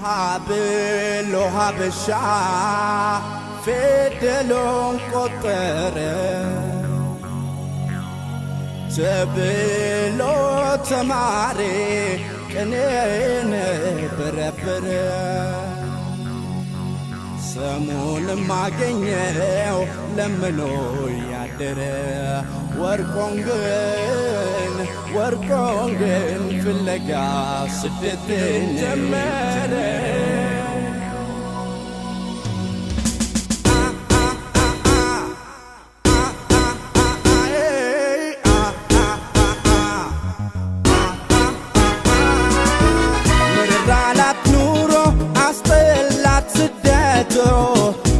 ሀብሎ ሀበሻ ፊደሉን ቆጠረ ተብሎ ተማሪ ቅኔን በረበረ ሰሙንም አገኘው ለምኖ ያደረ ወርቆን ግን ፍለጋ ስደትን ጀመረ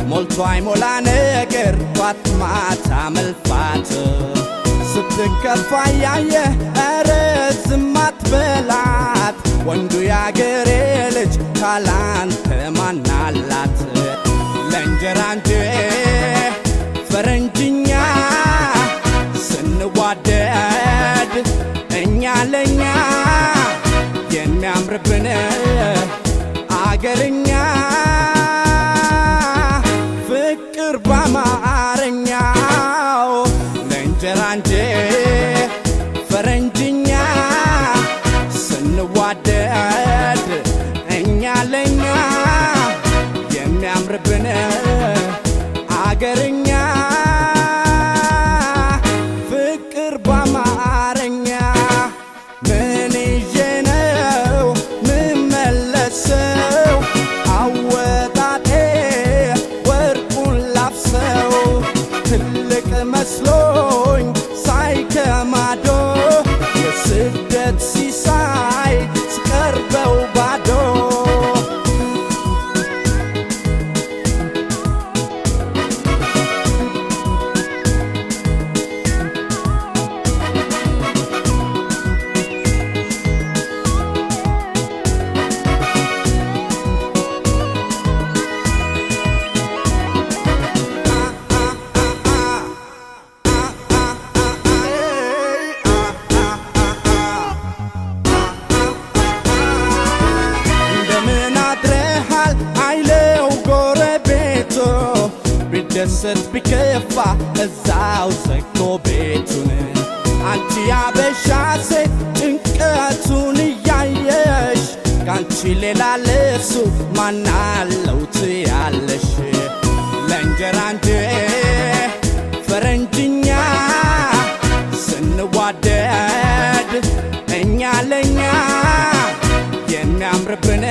ሞልቷይ ሞላ ነገር ጧት ማታ መልፋት ስትከፋ ያየ ኧረ ዝም አትበላት ወንዱ ያገሬ ልጅ ካላንተ ማናላት ለእንጀራ እንጂ ፈረንጅኛ ስንዋደድ እኛ ለኛ የሚያምርብን አገርኛ ፍቅር በአማርኛው ለእንጀራ እንጂ ፈረንጅኛ ስንዋደድ እኛ ለኛ የሚያምርብን አገርኛ ፍቅር በአማርኛ ምን ይዤ ነው ምመለሰው አወጣጤ ትልቅ መስሎኝ ሳይከማዶ የስደት ሲሳይ ስቀርበው ባዶ ደሰት ቢከፋ እዛው ዘግቶ ቤቱን አንቺ ያበሻ ሴት ጭንቀቱን እያየሽ ካንቺ ሌላ ለሱ ማናለው ትያለሽ ለእንጀራ እንጂ ፈረንጅኛ ስንዋደድ እኛ ለኛ የሚያምርብን